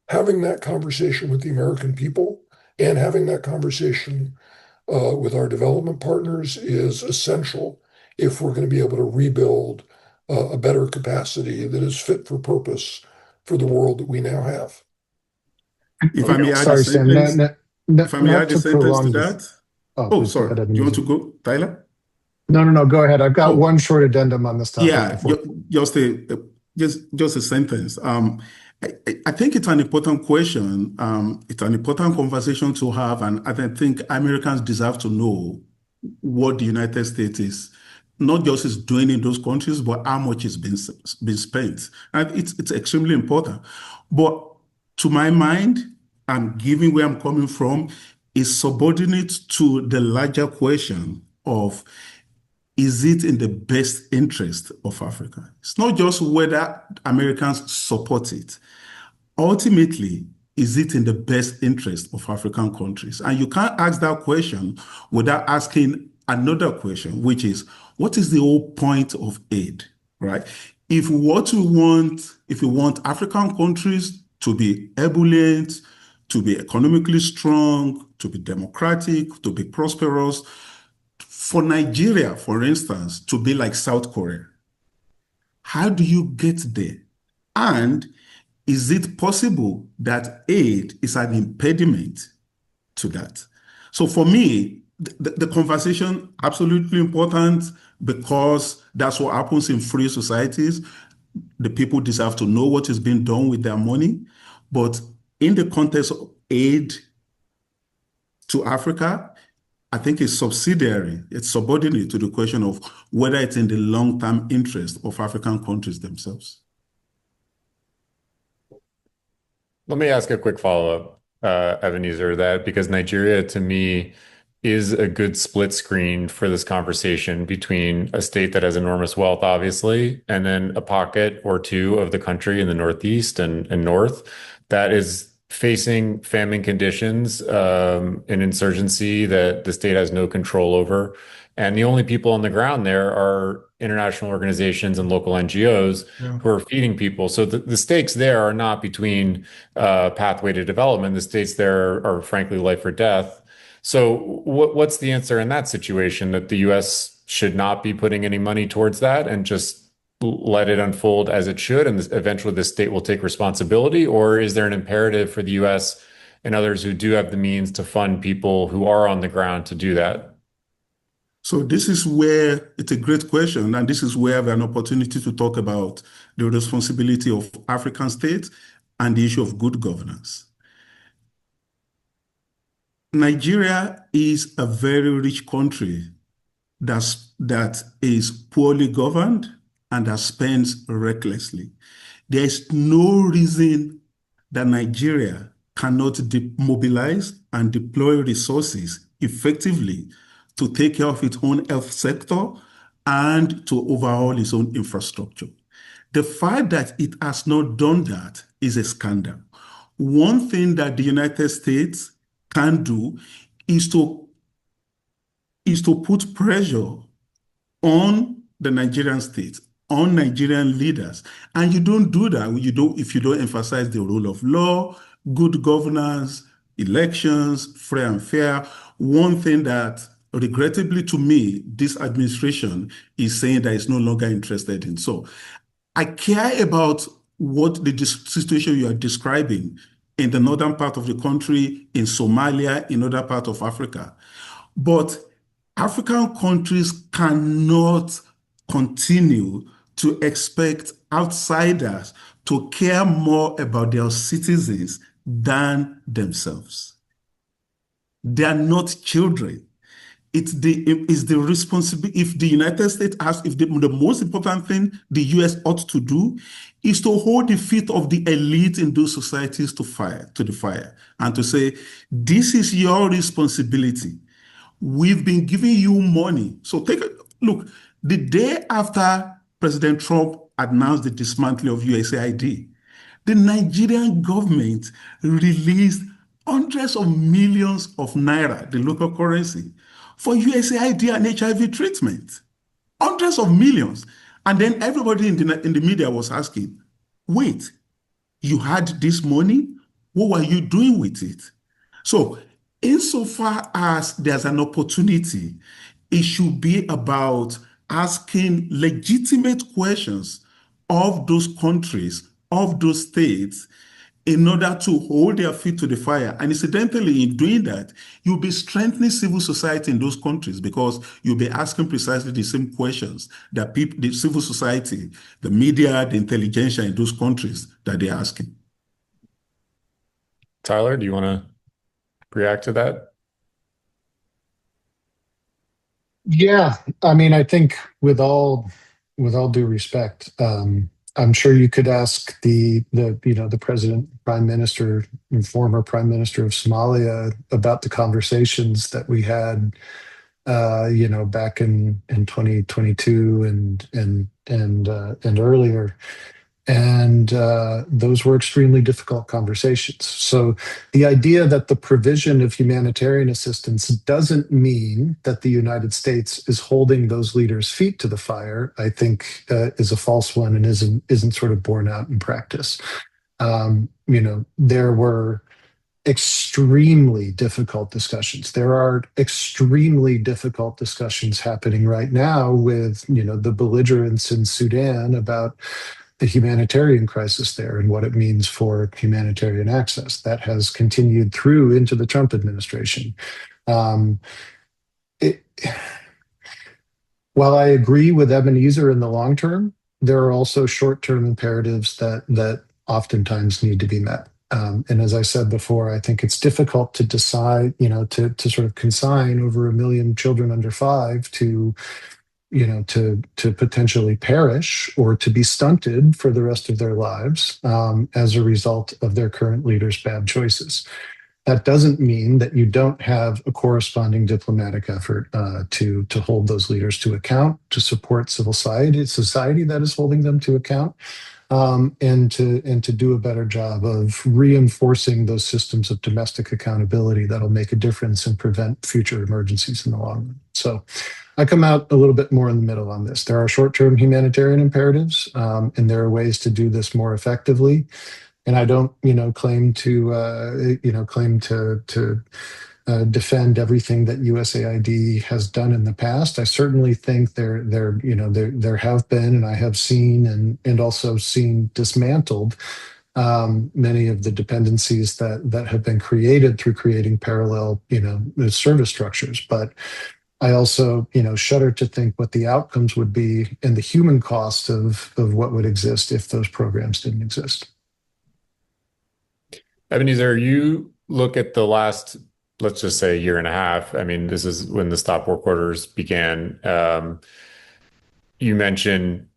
having that conversation with the American people and having that conversation with our development partners is essential if we're going to be able to rebuild a better capacity that is fit for purpose for the world that we now have. If I may add a Sorry, Sam. sentence, if I may Not add a to sentence to prolong that. this. Oh, please go sorry. ahead, Do you want Ebenezer. to go, Tyler? No. Go ahead. I've got Oh. one short addendum on this topic Yeah, before. just a sentence. I think it's an important question. It's an important conversation to have, and I think Americans deserve to know what the United States is not just is doing in those countries, but how much is being spent. And it's extremely important. But to my mind, and given where I'm coming from, is subordinate to the larger question of, is it in the best interest of Africa? It's not just whether Americans support it. Ultimately, is it in the best interest of African countries? And you can't ask that question without asking another question, which is, what is the whole point of aid, right? If we want African countries to be ebullient, to be economically strong, to be democratic, to be prosperous, for Nigeria, for instance, to be like South Korea, how do you get there? And is it possible that aid is an impediment to that? So for me, the conversation absolutely important, because that's what happens in free societies. The people deserve to know what is being done with their money. But in the context of aid to Africa, I think it's subsidiary, it's subordinate to the question of whether it's in the long-term interest of African countries themselves. Let me ask a quick follow-up, Ebenezer, that because Nigeria to me is a good split screen for this conversation between a state that has enormous wealth, obviously, and then a pocket or two of the country in the Northeast and North that is facing famine conditions, an insurgency that the state has no control over. And the only people on the ground there are international organizations and local NGOs who are feeding people. So the stakes there are not between pathway to development. The stakes there are frankly life or death. So what's the answer in that situation, that the U.S. should not be putting any money towards that and just let it unfold as it should, and eventually the state will take responsibility? Or is there an imperative for the U.S. and others who do have the means to fund people who are on the ground to do that? So this is where it's a great question, and this is where we have an opportunity to talk about the responsibility of African states and the issue of good governance. Nigeria is a very rich country that is poorly governed and that spends recklessly. There is no reason that Nigeria cannot mobilize and deploy resources effectively to take care of its own health sector and to overhaul its own infrastructure. The fact that it has not done that is a scandal. One thing that the United States can do is to put pressure on the Nigerian state, on Nigerian leaders. And you don't do that if you don't emphasize the rule of law, good governance, elections, free and fair. One thing that, regrettably to me, this administration is saying that it's no longer interested in. So I care about what the situation you are describing in the northern part of the country, in Somalia, in other part of Africa. But African countries cannot continue to expect outsiders to care more about their citizens than themselves. They are not children. It's the responsibility. If the United States has, if the most important thing the US ought to do is to hold the feet of the elite in those societies to the fire, and to say, this is your responsibility. We've been giving you money. So take a look. The day after President Trump announced the dismantling of USAID, the Nigerian government released hundreds of millions of naira, the local currency, for USAID and HIV treatment. Hundreds of millions. And then everybody in the media was asking, wait, you had this money? What were you doing with it? So insofar as there's an opportunity, it should be about asking legitimate questions of those countries, of those states, in order to hold their feet to the fire. And incidentally, in doing that, you'll be strengthening civil society in those countries, because you'll be asking precisely the same questions that people, the civil society, the media, the intelligentsia in those countries that they're asking. Tyler, do you want to react to that? Yeah, I mean, I think with all due respect, I'm sure you could ask the president, prime minister, and former prime minister of Somalia about the conversations that we had, back in 2022 and earlier. And those were extremely difficult conversations. So the idea that the provision of humanitarian assistance doesn't mean that the United States is holding those leaders' feet to the fire, I think, is a false one and isn't sort of borne out in practice. There were extremely difficult discussions. There are extremely difficult discussions happening right now with, the belligerents in Sudan about the humanitarian crisis there and what it means for humanitarian access. That has continued through into the Trump administration. While I agree with Ebenezer in the long term, there are also short-term imperatives that oftentimes need to be met. And as I said before, I think it's difficult to decide, to sort of consign over 1 million children under 5 to potentially perish or to be stunted for the rest of their lives, as a result of their current leaders' bad choices. That doesn't mean that you don't have a corresponding diplomatic effort to hold those leaders to account, to support civil society that is holding them to account, and to do a better job of reinforcing those systems of domestic accountability that'll make a difference and prevent future emergencies in the long run. So I come out a little bit more in the middle on this. There are short-term humanitarian imperatives, and there are ways to do this more effectively. And I don't, claim to defend everything that USAID has done in the past. I certainly think there have been, and I have seen, and also seen dismantled many of the dependencies that have been created through creating parallel, service structures. But I also, shudder to think what the outcomes would be and the human cost of what would exist if those programs didn't exist. Ebenezer, you look at the last, let's just say, year and a half. I mean, this is when the stop work orders began. You mentioned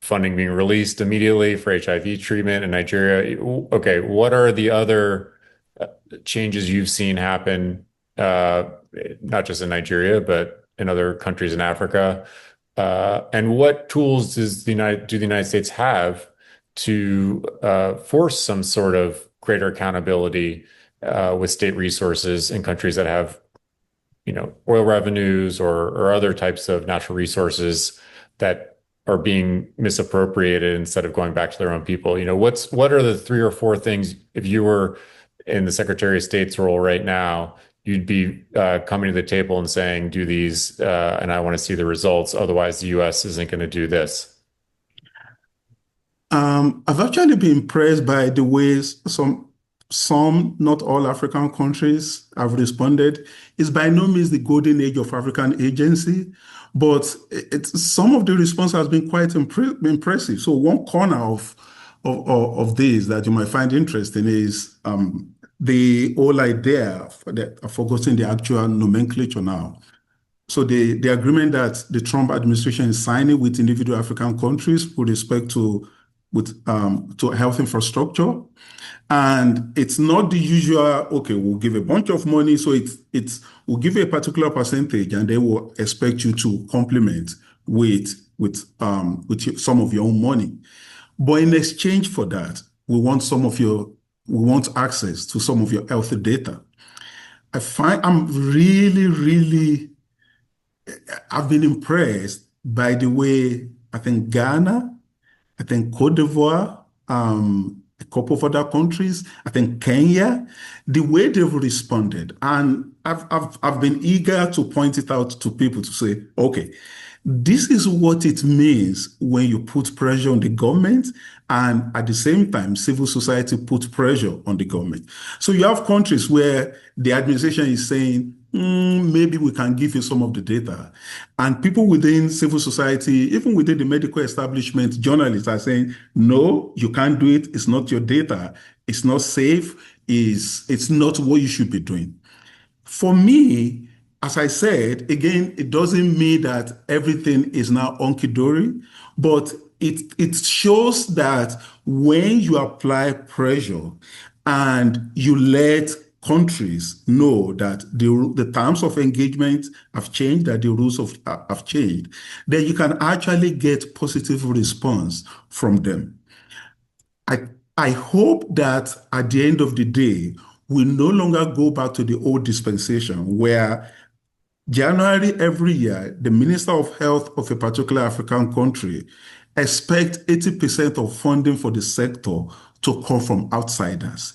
funding being released immediately for HIV treatment in Nigeria. Okay, what are the other changes you've seen happen, not just in Nigeria, but in other countries in Africa? And what tools do the United States have to force some sort of greater accountability with state resources in countries that have, oil revenues or other types of natural resources that are being misappropriated instead of going back to their own people? What are the 3 or 4 things, if you were in the Secretary of State's role right now, you'd be coming to the table and saying, do these, and I want to see the results. Otherwise, the U.S. isn't going to do this. I've actually been impressed by the ways some, not all African countries have responded. It's by no means the golden age of African agency, but some of the response has been quite impressive. So one corner of this that you might find interesting is the whole idea that I've forgotten the actual nomenclature now. So the agreement that the Trump administration is signing with individual African countries with respect to health infrastructure. And it's not the usual, okay, we'll give a bunch of money. So we'll give you a particular percentage and they will expect you to complement with some of your own money. But in exchange for that, we want access to some of your health data. I've been impressed by the way I think Ghana, I think Cote d'Ivoire, a couple of other countries, I think Kenya, the way they've responded. And I've been eager to point it out to people to say, okay, this is what it means when you put pressure on the government and at the same time, civil society puts pressure on the government. So you have countries where the administration is saying, maybe we can give you some of the data. And people within civil society, even within the medical establishment, journalists are saying, no, you can't do it. It's not your data. It's not safe. It's not what you should be doing. For me, as I said, again, it doesn't mean that everything is now hunky-dory, but it shows that when you apply pressure and you let countries know that the terms of engagement have changed, that the rules have changed, then you can actually get positive response from them. I hope that at the end of the day, we no longer go back to the old dispensation where January every year, the Minister of Health of a particular African country expects 80% of funding for the sector to come from outsiders.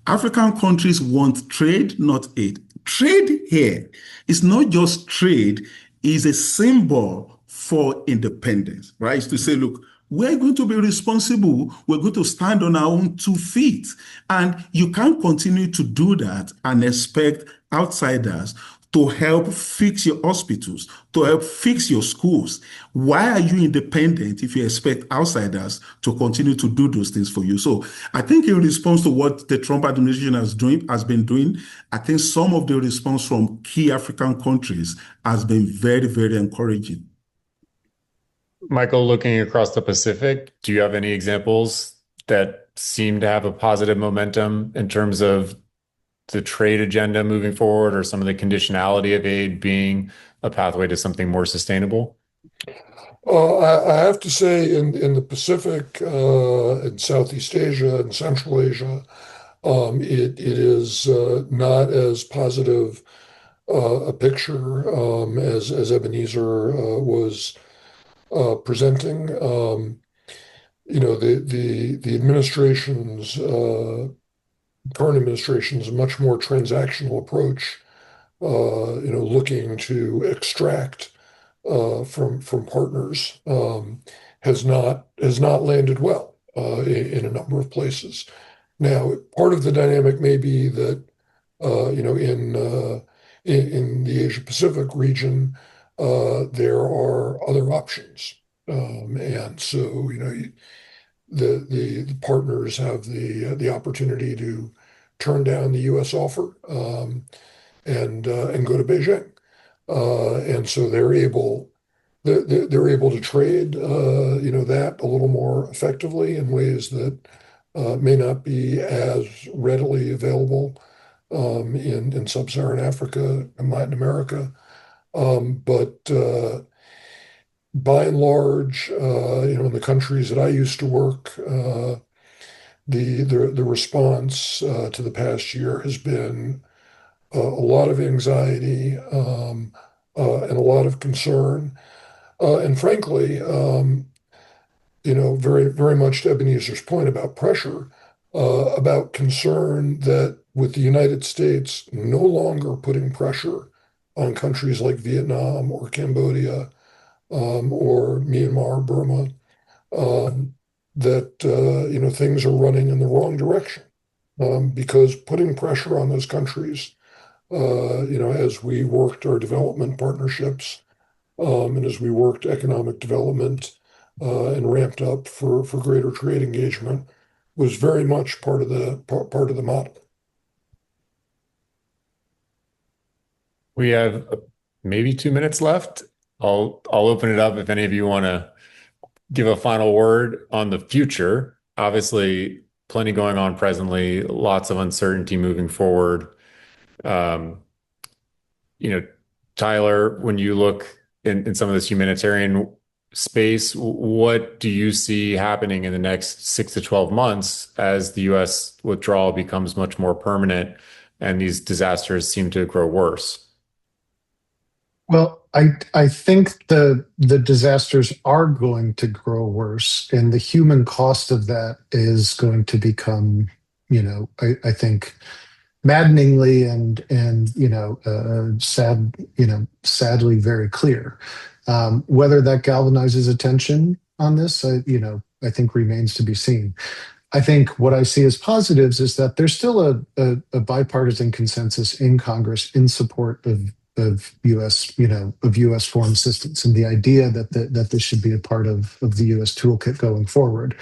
African countries want trade, not aid. Trade here is not just trade, it's a symbol for independence, right? It's to say, look, we're going to be responsible. We're going to stand on our own 2 feet. And you can't continue to do that and expect outsiders to help fix your hospitals, to help fix your schools. Why are you independent if you expect outsiders to continue to do those things for you? So I think in response to what the Trump administration has been doing, I think some of the response from key African countries has been very, very encouraging. Michael, looking across the Pacific, do you have any examples that seem to have a positive momentum in terms of the trade agenda moving forward or some of the conditionality of aid being a pathway to something more sustainable? I have to say in the Pacific, in Southeast Asia and Central Asia, it is not as positive a picture as Ebenezer was presenting. The administration's current administration's much more transactional approach, looking to extract from partners, has not landed well in a number of places. Now, part of the dynamic may be that in the Asia Pacific region, there are other options, and so the partners have the opportunity to turn down the U.S. offer and go to Beijing, and so they're able to trade that a little more effectively in ways that may not be as readily available in sub-Saharan Africa and Latin America, but by and large, in the countries that I used to work, the response to the past year has been a lot of anxiety and a lot of concern, and frankly, very very much to Ebenezer's point about pressure, about concern that with the United States no longer putting pressure on countries like Vietnam or Cambodia or Myanmar, Burma, that things are running in the wrong direction, because putting pressure on those countries, as we worked our development partnerships, and as we worked economic development, and ramped up for greater trade engagement, was very much part of the model. We have maybe 2 minutes left. I'll open it up if any of you want to give a final word on the future. Obviously, plenty going on presently, lots of uncertainty moving forward. Um, Tyler, when you look in some of this humanitarian space, what do you see happening in the next 6 to 12 months as the US withdrawal becomes much more permanent and these disasters seem to grow worse? Well, I think the disasters are going to grow worse, and the human cost of that is going to become, I think, maddeningly and sadly very clear. Whether that galvanizes attention on this, I think remains to be seen. I think what I see as positives is that there's still a bipartisan consensus in Congress in support of U.S. foreign assistance, and the idea that this should be a part of the U.S. toolkit going forward.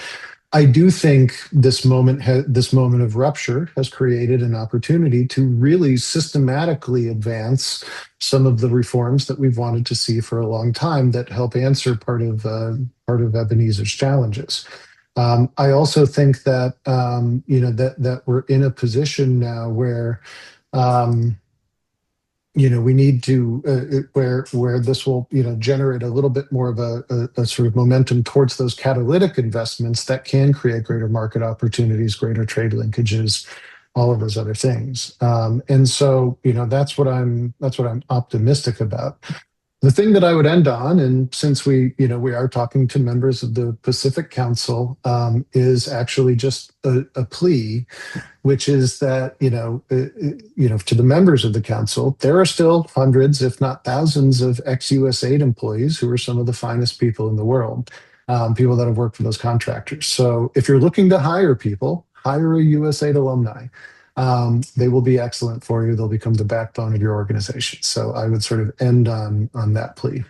I do think this moment of rupture has created an opportunity to really systematically advance some of the reforms that we've wanted to see for a long time that help answer part of Ebenezer's challenges. I also think that that we're in a position now where we need to where this will generate a little bit more of a sort of momentum towards those catalytic investments that can create greater market opportunities, greater trade linkages, all of those other things. And so that's what I'm optimistic about. The thing that I would end on, and since we are talking to members of the Pacific Council, is actually just a plea, which is that to the members of the council, there are still hundreds, if not thousands, of ex-USAID employees who are some of the finest people in the world, people that have worked for those contractors. So if you're looking to hire people, hire a USAID alumni. They will be excellent for you. They'll become the backbone of your organization. So I would sort of end on that plea.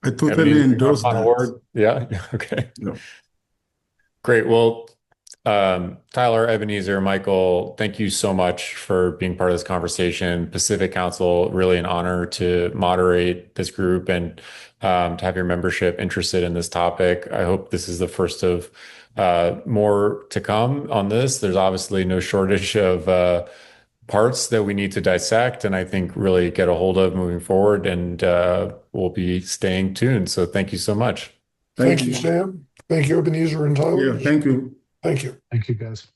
I totally endorse final that. word. Yeah. Okay. Yeah. Great. Well, Tyler, Ebenezer, Michael, thank you so much for being part of this conversation. Pacific Council, really an honor to moderate this group and to have your membership interested in this topic. I hope this is the first of more to come on this. There's obviously no shortage of parts that we need to dissect and I think really get a hold of moving forward, and we'll be staying tuned. So thank you so much. Thank you, Sam. Thank you, Ebenezer and Tyler. Yeah, thank you. Thank you. Thank you, guys.